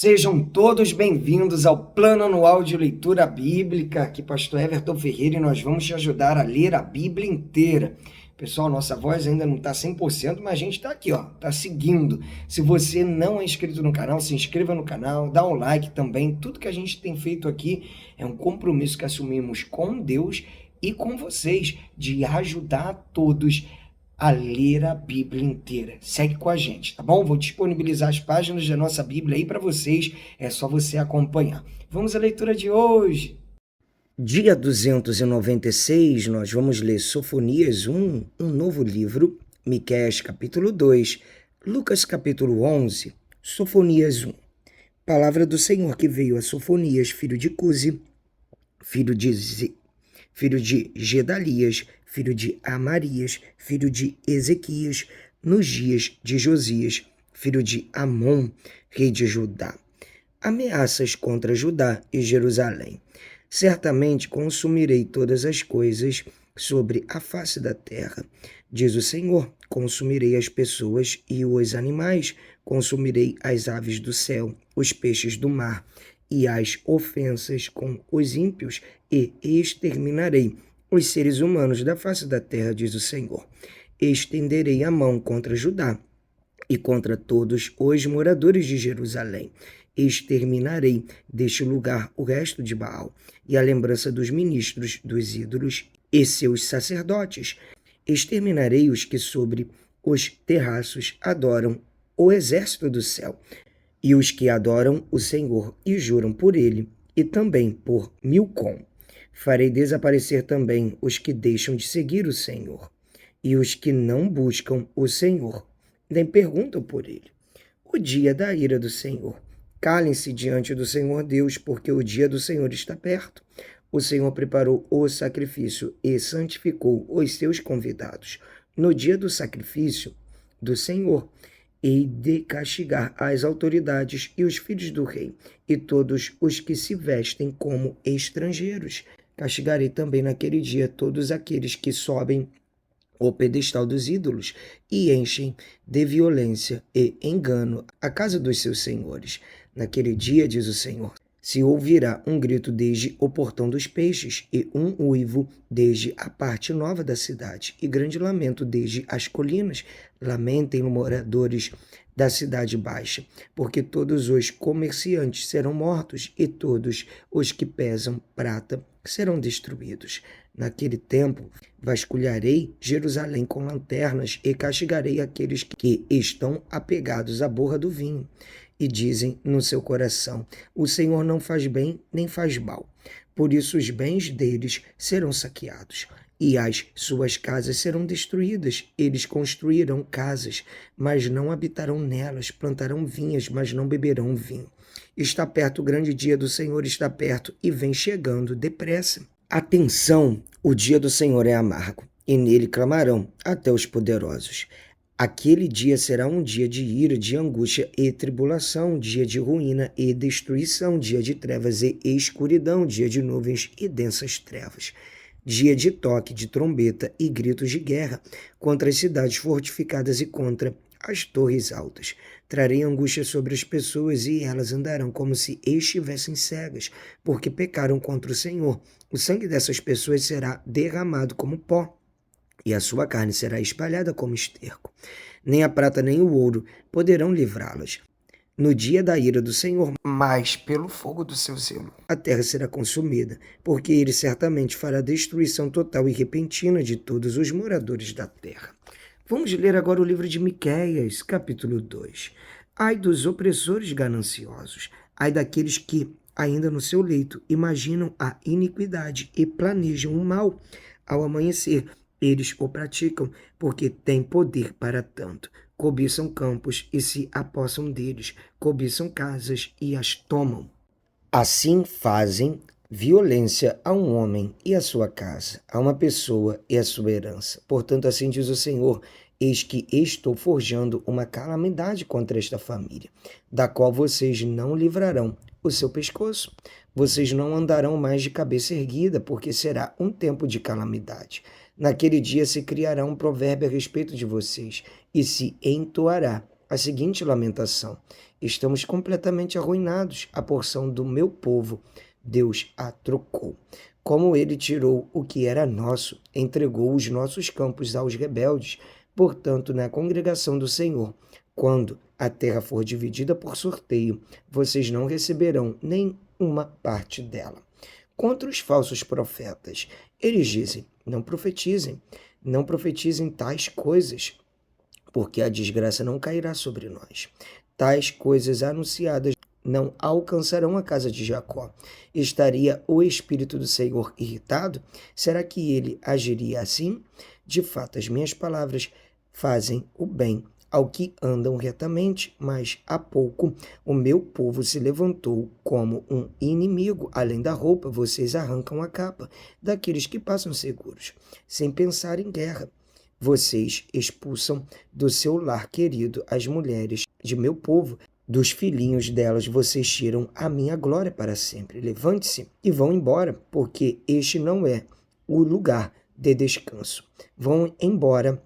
Sejam todos bem-vindos ao Plano Anual de Leitura Bíblica. Aqui, Pastor Everton Ferreira, e nós vamos te ajudar a ler a Bíblia inteira. Pessoal, nossa voz ainda não está 100%, mas a gente está aqui, está seguindo. Se você não é inscrito no canal, se inscreva no canal, dá um like também. Tudo que a gente tem feito aqui é um compromisso que assumimos com Deus e com vocês, de ajudar a todos a ler a Bíblia inteira. Segue com a gente, tá bom? Vou disponibilizar as páginas da nossa Bíblia aí para vocês, é só você acompanhar. Vamos à leitura de hoje. Dia 296, nós vamos ler Sofonias 1, um novo livro, Miqueias capítulo 2, Lucas capítulo 11, Sofonias 1. Palavra do Senhor que veio a Sofonias, filho de Cusi, filho de Gedalias, filho de Amarias, filho de Ezequias, nos dias de Josias, filho de Amon, rei de Judá. Ameaças contra Judá e Jerusalém. Certamente consumirei todas as coisas sobre a face da terra, diz o Senhor. Consumirei as pessoas e os animais, consumirei as aves do céu, os peixes do mar e as ofensas com os ímpios, e exterminarei os seres humanos da face da terra, diz o Senhor. Estenderei a mão contra Judá e contra todos os moradores de Jerusalém. Exterminarei deste lugar o resto de Baal e a lembrança dos ministros dos ídolos e seus sacerdotes. Exterminarei os que sobre os terraços adoram o exército do céu, e os que adoram o Senhor e juram por ele, e também por Milcom. Farei desaparecer também os que deixam de seguir o Senhor, e os que não buscam o Senhor, nem perguntam por ele. O dia da ira do Senhor. Calem-se diante do Senhor Deus, porque o dia do Senhor está perto. O Senhor preparou o sacrifício e santificou os seus convidados. No dia do sacrifício do Senhor, hei de castigar as autoridades e os filhos do rei, e todos os que se vestem como estrangeiros. Castigarei também naquele dia todos aqueles que sobem o pedestal dos ídolos e enchem de violência e engano a casa dos seus senhores. Naquele dia, diz o Senhor, se ouvirá um grito desde o portão dos peixes, e um uivo desde a parte nova da cidade, e grande lamento desde as colinas. Lamentem os moradores da cidade baixa, porque todos os comerciantes serão mortos, e todos os que pesam prata serão destruídos. Naquele tempo, vasculharei Jerusalém com lanternas e castigarei aqueles que estão apegados à borra do vinho e dizem no seu coração: o Senhor não faz bem nem faz mal. Por isso os bens deles serão saqueados e as suas casas serão destruídas. Eles construirão casas, mas não habitarão nelas, plantarão vinhas, mas não beberão vinho. Está perto o grande dia do Senhor, está perto e vem chegando depressa. Atenção, o dia do Senhor é amargo, e nele clamarão até os poderosos. Aquele dia será um dia de ira, de angústia e tribulação, dia de ruína e destruição, dia de trevas e escuridão, dia de nuvens e densas trevas, dia de toque de trombeta e gritos de guerra contra as cidades fortificadas e contra as torres altas. Trarei angústia sobre as pessoas, e elas andarão como se estivessem cegas, porque pecaram contra o Senhor. O sangue dessas pessoas será derramado como pó, e a sua carne será espalhada como esterco. Nem a prata nem o ouro poderão livrá-las no dia da ira do Senhor, mas pelo fogo do seu zelo a terra será consumida, porque ele certamente fará destruição total e repentina de todos os moradores da terra. Vamos ler agora o livro de Miqueias, capítulo 2. Ai dos opressores gananciosos, ai daqueles que, ainda no seu leito, imaginam a iniquidade e planejam o mal. Ao amanhecer, eles o praticam, porque têm poder para tanto. Cobiçam campos e se apossam deles, cobiçam casas e as tomam. Assim fazem violência a um homem e a sua casa, a uma pessoa e a sua herança. Portanto, assim diz o Senhor: eis que estou forjando uma calamidade contra esta família, da qual vocês não livrarão o seu pescoço. Vocês não andarão mais de cabeça erguida, porque será um tempo de calamidade. Naquele dia se criará um provérbio a respeito de vocês, e se entoará a seguinte lamentação: estamos completamente arruinados, a porção do meu povo Deus a trocou. Como ele tirou o que era nosso, entregou os nossos campos aos rebeldes. Portanto, na congregação do Senhor, quando a terra for dividida por sorteio, vocês não receberão nem uma parte dela. Contra os falsos profetas, eles dizem: não profetizem tais coisas, porque a desgraça não cairá sobre nós. Tais coisas anunciadas não alcançarão a casa de Jacó. Estaria o Espírito do Senhor irritado? Será que ele agiria assim? De fato, as minhas palavras fazem o bem ao que andam retamente, mas há pouco o meu povo se levantou como um inimigo. Além da roupa, vocês arrancam a capa daqueles que passam seguros, sem pensar em guerra. Vocês expulsam do seu lar querido as mulheres de meu povo. Dos filhinhos delas vocês tiram a minha glória para sempre. Levante-se e vão embora, porque este não é o lugar de descanso. Vão embora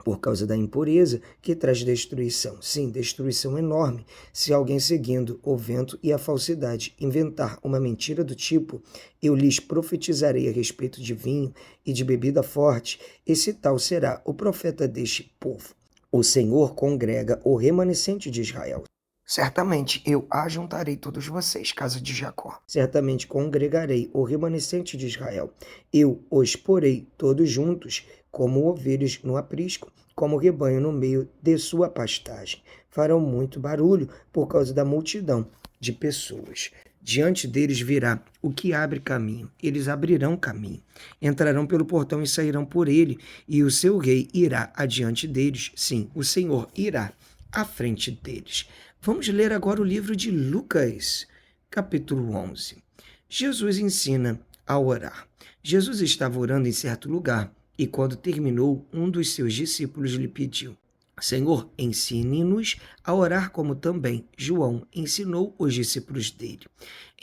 por causa da impureza que traz destruição. Sim, destruição enorme. Se alguém, seguindo o vento e a falsidade, inventar uma mentira do tipo: eu lhes profetizarei a respeito de vinho e de bebida forte, esse tal será o profeta deste povo. O Senhor congrega o remanescente de Israel. Certamente eu ajuntarei todos vocês, casa de Jacó. Certamente congregarei o remanescente de Israel. Eu os porei todos juntos, como ovelhas no aprisco, como rebanho no meio de sua pastagem. Farão muito barulho por causa da multidão de pessoas. Diante deles virá o que abre caminho. Eles abrirão caminho. Entrarão pelo portão e sairão por ele, e o seu rei irá adiante deles. Sim, o Senhor irá à frente deles. Vamos ler agora o livro de Lucas, capítulo 11. Jesus ensina a orar. Jesus estava orando em certo lugar, e quando terminou, um dos seus discípulos lhe pediu: Senhor, ensine-nos a orar como também João ensinou os discípulos dele.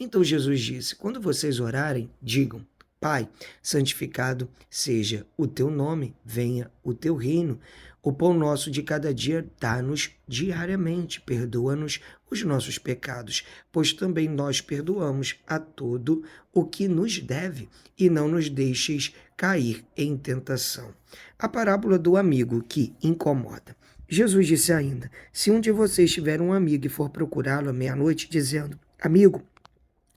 Então Jesus disse: quando vocês orarem, digam: Pai, santificado seja o teu nome, venha o teu reino. O pão nosso de cada dia dá-nos diariamente. Perdoa-nos os nossos pecados, pois também nós perdoamos a todo o que nos deve, e não nos deixeis cair em tentação. A parábola do amigo que incomoda. Jesus disse ainda: se um de vocês tiver um amigo e for procurá-lo à meia-noite, dizendo: Amigo,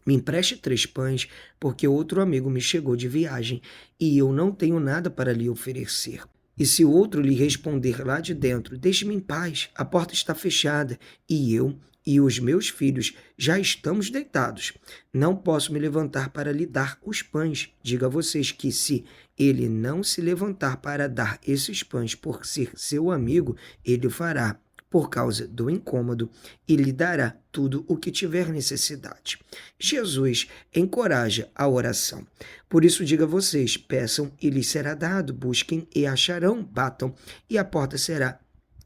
me empreste 3 pães, porque outro amigo me chegou de viagem e eu não tenho nada para lhe oferecer. E se o outro lhe responder lá de dentro: deixe-me em paz, a porta está fechada, e eu e os meus filhos já estamos deitados. Não posso me levantar para lhe dar os pães. Digo a vocês que se ele não se levantar para dar esses pães por ser seu amigo, ele o fará por causa do incômodo e lhe dará tudo o que tiver necessidade. Jesus encoraja a oração. Por isso diga a vocês: peçam e lhes será dado, busquem e acharão, batam e a porta será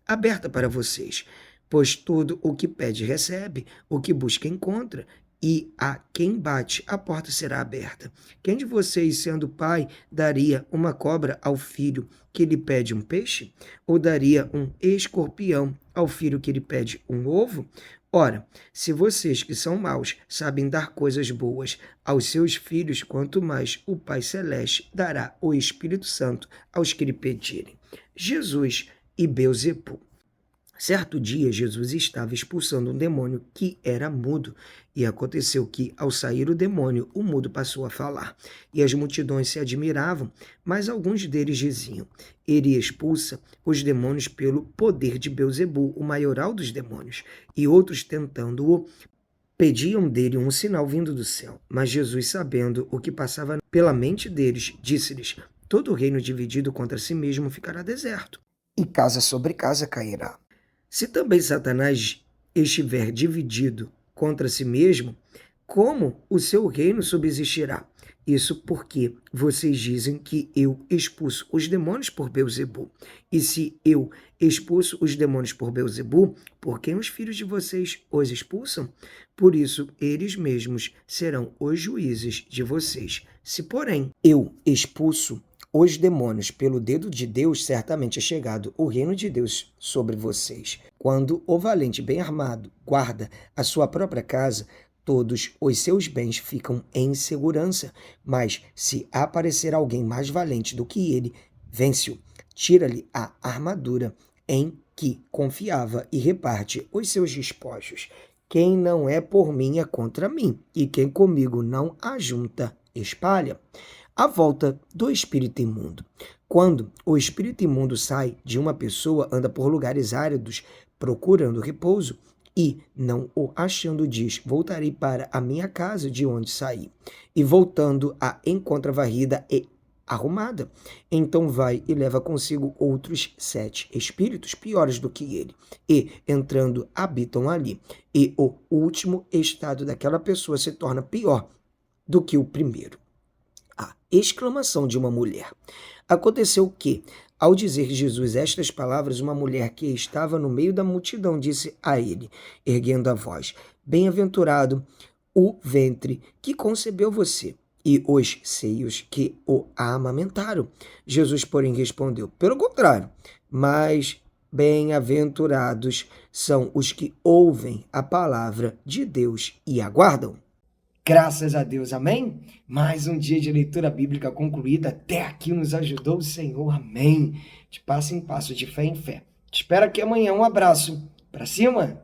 aberta para vocês. Pois todo o que pede recebe, o que busca encontra, e a quem bate a porta será aberta. Quem de vocês, sendo pai, daria uma cobra ao filho que lhe pede um peixe? Ou daria um escorpião ao filho que lhe pede um ovo? Ora, se vocês que são maus sabem dar coisas boas aos seus filhos, quanto mais o Pai Celeste dará o Espírito Santo aos que lhe pedirem. Jesus e Beelzebul. Certo dia, Jesus estava expulsando um demônio que era mudo, e aconteceu que, ao sair o demônio, o mudo passou a falar, e as multidões se admiravam, mas alguns deles diziam: ele expulsa os demônios pelo poder de Beelzebul, o maioral dos demônios, e outros, tentando-o, pediam dele um sinal vindo do céu. Mas Jesus, sabendo o que passava pela mente deles, disse-lhes: todo reino dividido contra si mesmo ficará deserto, e casa sobre casa cairá. Se também Satanás estiver dividido contra si mesmo, como o seu reino subsistirá? Isso porque vocês dizem que eu expulso os demônios por Beelzebul. E se eu expulso os demônios por Beelzebul, por quem os filhos de vocês os expulsam? Por isso, eles mesmos serão os juízes de vocês. Se, porém, eu expulso os demônios. Pelo dedo de Deus, certamente é chegado o reino de Deus sobre vocês. Quando o valente bem armado guarda a sua própria casa, todos os seus bens ficam em segurança. Mas se aparecer alguém mais valente do que ele, vence-o, tira-lhe a armadura em que confiava e reparte os seus despojos. Quem não é por mim é contra mim, e quem comigo não ajunta, espalha. A volta do espírito imundo. Quando o espírito imundo sai de uma pessoa, anda por lugares áridos, procurando repouso, e, não o achando, diz: voltarei para a minha casa de onde saí. E voltando, a encontra varrida e arrumada. Então vai e leva consigo outros 7 espíritos piores do que ele, e, entrando, habitam ali. E o último estado daquela pessoa se torna pior do que o primeiro. A exclamação de uma mulher. Aconteceu que, ao dizer Jesus estas palavras, uma mulher que estava no meio da multidão disse a ele, erguendo a voz: bem-aventurado o ventre que concebeu você e os seios que o amamentaram. Jesus, porém, respondeu: pelo contrário, mas bem-aventurados são os que ouvem a palavra de Deus e aguardam. Graças a Deus, amém? Mais um dia de leitura bíblica concluída. Até aqui nos ajudou o Senhor, amém? De passo em passo, de fé em fé. Te espero aqui amanhã. Um abraço. Pra cima!